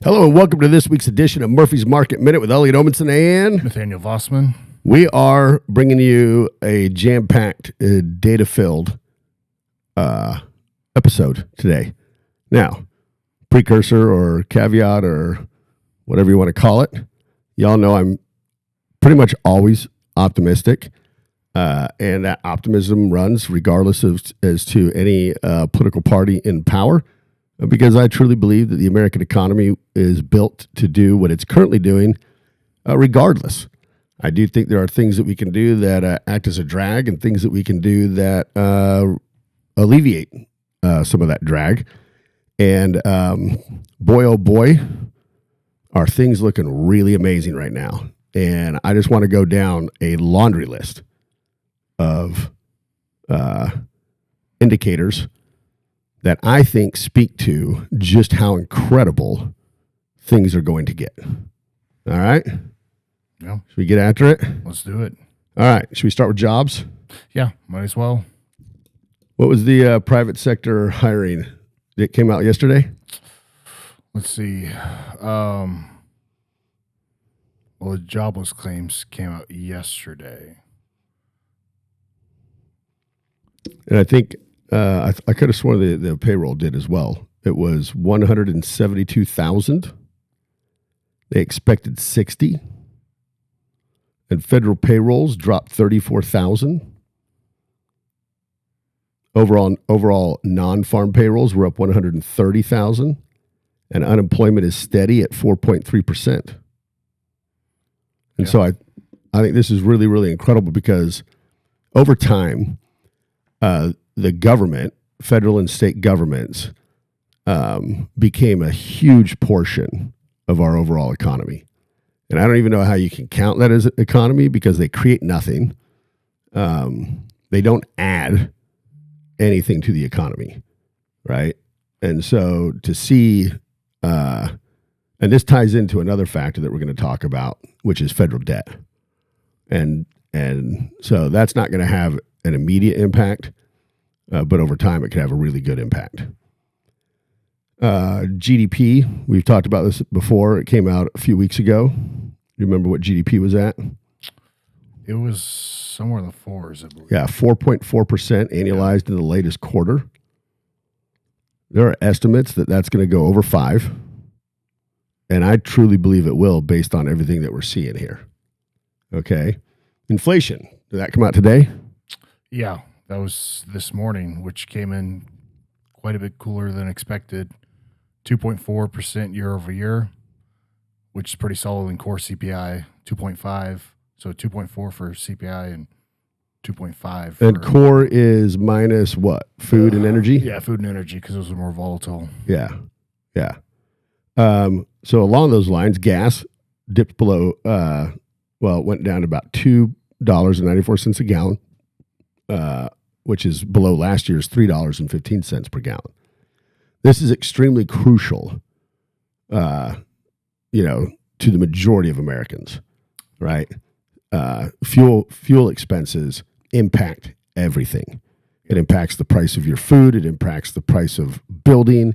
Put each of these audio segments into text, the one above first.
Hello and welcome to this week's edition of Murphy's Market Minute with Elliot Omenson and Nathaniel Vossman. We are bringing you a jam-packed, data-filled episode today. Now, precursor or caveat or whatever you want to call it, y'all know I'm pretty much always optimistic, and that optimism runs regardless of as to any political party in power. Because I truly believe that the American economy is built to do what it's currently doing, regardless. I do think there are things that we can do that act as a drag and things that we can do that alleviate some of that drag. And boy, oh boy, are things looking really amazing right now. And I just want to go down a laundry list of indicators that I think speak to just how incredible things are going to get. All right? Yeah. Should we get after it? Let's do it. All right. Should we start with jobs? Yeah, might as well. What was the private sector hiring that came out yesterday? Let's see. Well, the jobless claims came out yesterday. And I think I could have sworn the payroll did as well. It was 172,000. They expected 60. And federal payrolls dropped 34,000. Overall non-farm payrolls were up 130,000. And unemployment is steady at 4.3%. And so I think this is really, really incredible because over time, the government, federal and state governments, became a huge portion of our overall economy. And I don't even know how you can count that as an economy because they create nothing. They don't add anything to the economy, right? And so to see, and this ties into another factor that we're going to talk about, which is federal debt. And so that's not going to have an immediate impact. But over time, it could have a really good impact. GDP, we've talked about this before. It came out a few weeks ago. You remember what GDP was at? It was somewhere in the fours, I believe. Yeah, 4.4% annualized in the latest quarter. There are estimates that that's going to go over 5. And I truly believe it will based on everything that we're seeing here. Okay. Inflation, did that come out today? Yeah. That was this morning, which came in quite a bit cooler than expected. 2.4% year over year, which is pretty solid in core CPI, 2.5. So 2.4 for CPI and 2.5. And core is minus what? Food and energy? Yeah, food and energy because those are more volatile. Yeah. Yeah. So along those lines, gas dipped below, it went down to about $2.94 a gallon. Which is below last year's $3.15 per gallon. This is extremely crucial, to the majority of Americans, right? Fuel expenses impact everything. It impacts the price of your food. It impacts the price of building.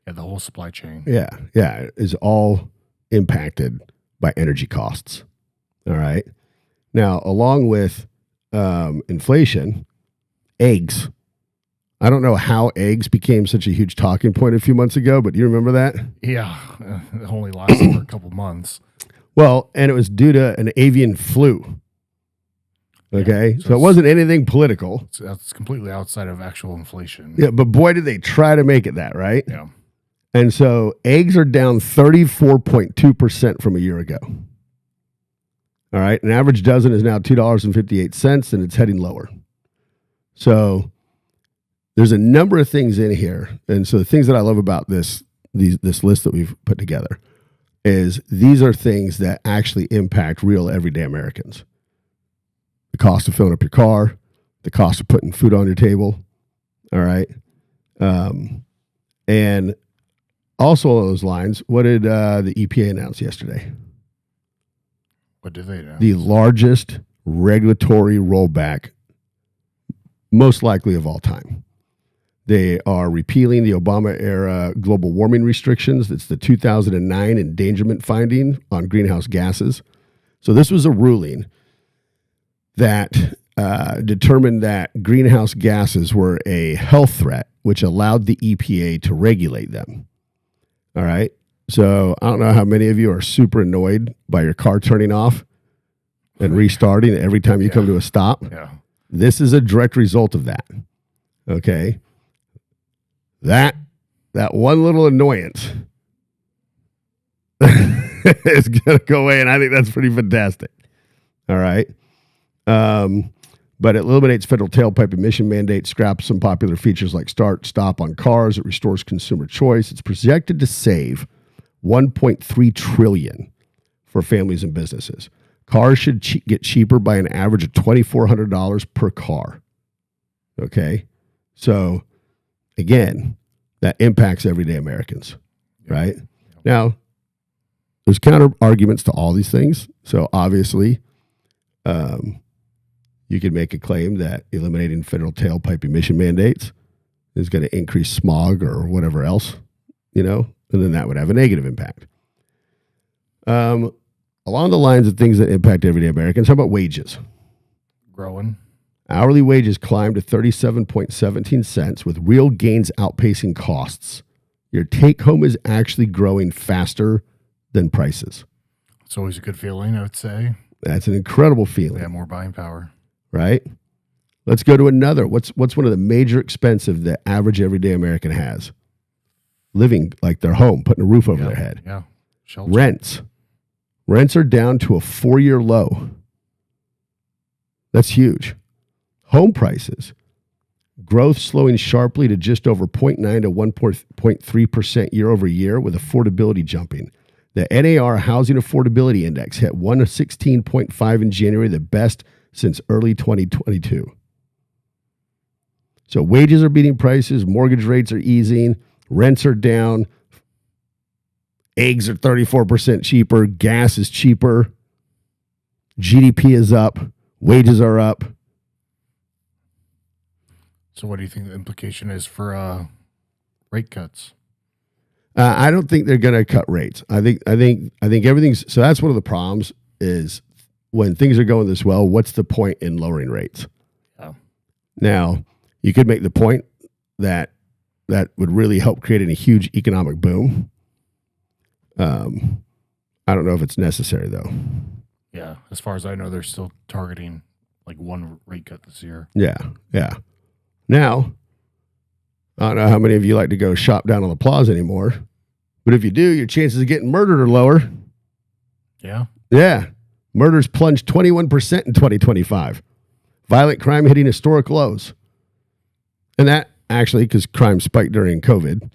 Yeah, the whole supply chain. Yeah, it is all impacted by energy costs. All right. Now, along with inflation, eggs. I don't know how eggs became such a huge talking point a few months ago, but do you remember that? Yeah, it only lasted for a couple months. Well, and it was due to an avian flu. Okay, yeah, so it wasn't anything political. It's completely outside of actual inflation. Yeah, but boy, did they try to make it that, right? Yeah. And so eggs are down 34.2% from a year ago. All right, an average dozen is now $2.58, and it's heading lower. So there's a number of things in here. And so the things that I love about this list that we've put together is these are things that actually impact real everyday Americans. The cost of filling up your car, the cost of putting food on your table. All right. And also along those lines, what did the EPA announce yesterday? What did they announce? The largest regulatory rollback most likely of all time. They are repealing the Obama-era global warming restrictions. That's the 2009 endangerment finding on greenhouse gases. So this was a ruling that determined that greenhouse gases were a health threat, which allowed the EPA to regulate them. All right. So I don't know how many of you are super annoyed by your car turning off and restarting every time you come to a stop. Yeah. This is a direct result of that. Okay. That one little annoyance is going to go away, and I think that's pretty fantastic. All right. But it eliminates federal tailpipe emission mandates, scraps some popular features like start, stop on cars. It restores consumer choice. It's projected to save $1.3 trillion for families and businesses. Cars should get cheaper by an average of $2,400 per car. Okay. So again, that impacts everyday Americans, right? Now, there's counter arguments to all these things. So obviously, you could make a claim that eliminating federal tailpipe emission mandates is going to increase smog or whatever else, and then that would have a negative impact. Along the lines of things that impact everyday Americans, how about wages? Growing. Hourly wages climbed to 37.17 cents with real gains outpacing costs. Your take home is actually growing faster than prices. It's always a good feeling, I would say. That's an incredible feeling. Yeah, more buying power. Right? Let's go to another. What's one of the major expenses that average everyday American has? Living like their home, putting a roof over their head. Yeah. Shelter. Rents. Rents are down to a 4-year low. That's huge. Home prices. Growth slowing sharply to just over 0.9 to 1.3% year over year, with affordability jumping. The NAR Housing Affordability Index hit 116.5 in January, the best since early 2022. So wages are beating prices, mortgage rates are easing, rents are down, eggs are 34% cheaper, gas is cheaper, GDP is up, wages are up. So what do you think the implication is for rate cuts? I don't think they're going to cut rates. I think everything's, so that's one of the problems is when things are going this well, what's the point in lowering rates? Oh. Now, you could make the point that would really help create a huge economic boom. I don't know if it's necessary though. Yeah, as far as I know, they're still targeting like one rate cut this year. Yeah. Now, I don't know how many of you like to go shop down on the plaza anymore, but if you do, your chances of getting murdered are lower. Yeah. Yeah. Murders plunged 21% in 2025. Violent crime hitting historic lows. And that actually, because crime spiked during COVID,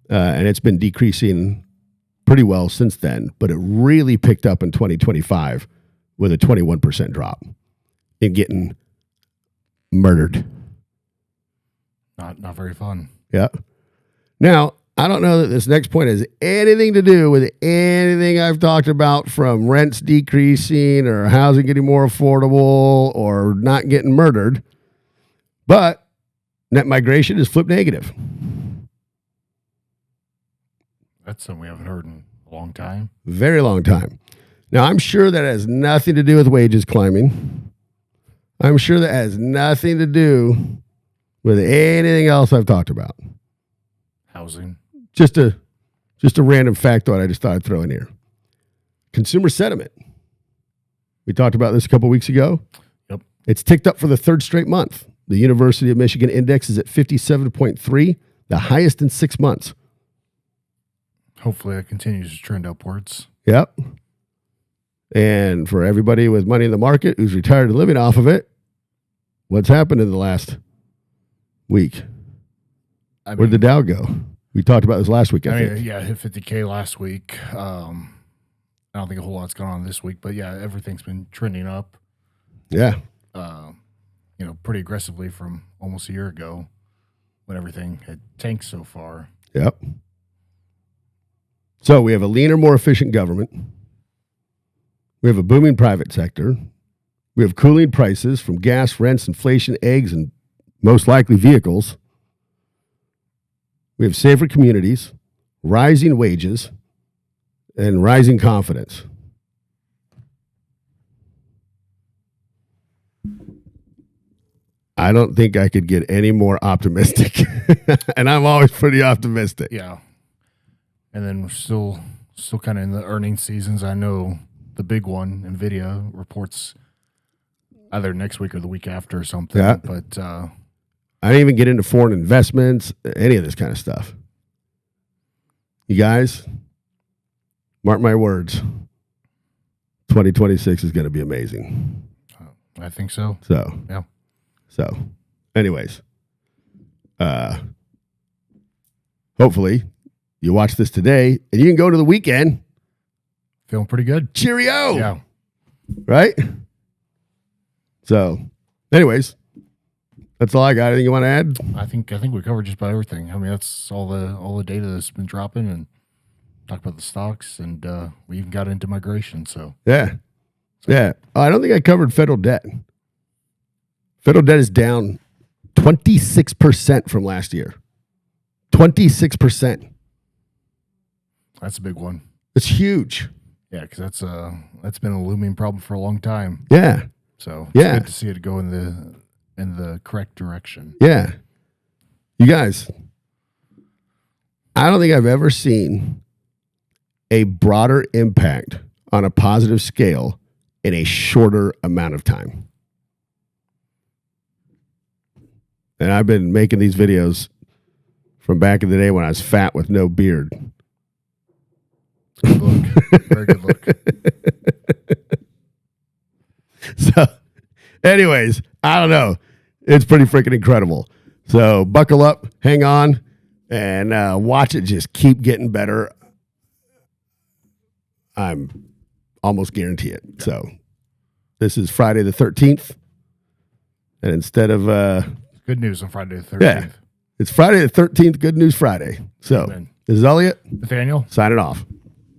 and it's been decreasing pretty well since then, but it really picked up in 2025 with a 21% drop in getting murdered. Not very fun. Yeah. Now, I don't know that this next point has anything to do with anything I've talked about, from rents decreasing or housing getting more affordable or not getting murdered, but net migration is flipped negative. That's something we haven't heard in a long time. Very long time. Now, I'm sure that has nothing to do with wages climbing. I'm sure that has nothing to do with anything else I've talked about. Housing. Just a random factoid I just thought I'd throw in here. Consumer sentiment. We talked about this a couple weeks ago. Yep. It's ticked up for the third straight month. The University of Michigan index is at 57.3, the highest in 6 months. Hopefully it continues to trend upwards. Yep. And for everybody with money in the market who's retired and living off of it, what's happened in the last week? Where'd the Dow go? We talked about this last week, I think. Yeah, hit 50K last week. I don't think a whole lot's gone on this week, but yeah, everything's been trending up. Yeah. Pretty aggressively from almost a year ago when everything had tanked so far. Yep. So we have a leaner, more efficient government. We have a booming private sector. We have cooling prices from gas, rents, inflation, eggs, and most likely vehicles. We have safer communities, rising wages, and rising confidence. I don't think I could get any more optimistic. And I'm always pretty optimistic. Yeah. And then we're still kind of in the earnings seasons. I know the big one, NVIDIA, reports either next week or the week after or something. Yeah. But I didn't even get into foreign investments, any of this kind of stuff. You guys, mark my words, 2026 is going to be amazing. I think so. So, yeah. So, anyways, hopefully you watch this today and you can go to the weekend. Feeling pretty good. Cheerio. Yeah. Right? So, anyways, that's all I got. Anything you want to add? I think we covered just about everything. I mean, that's all the data that's been dropping, and talk about the stocks, and we even got into migration. So yeah. Oh, I don't think I covered federal debt. Federal debt is down 26% from last year. 26%. That's a big one. It's huge. Yeah, because that's been a looming problem for a long time. Yeah. So it's good to see it go in the correct direction. Yeah. You guys, I don't think I've ever seen a broader impact on a positive scale in a shorter amount of time. And I've been making these videos from back in the day when I was fat with no beard. Good look. Very good look. So, anyways, I don't know. It's pretty freaking incredible. So buckle up, hang on, and watch it just keep getting better. I'm almost guarantee it. So this is Friday the 13th. And instead of... good news on Friday the 13th. Yeah, it's Friday the 13th. Good News Friday. So Amen. This is Elliot. Nathaniel. Signing off.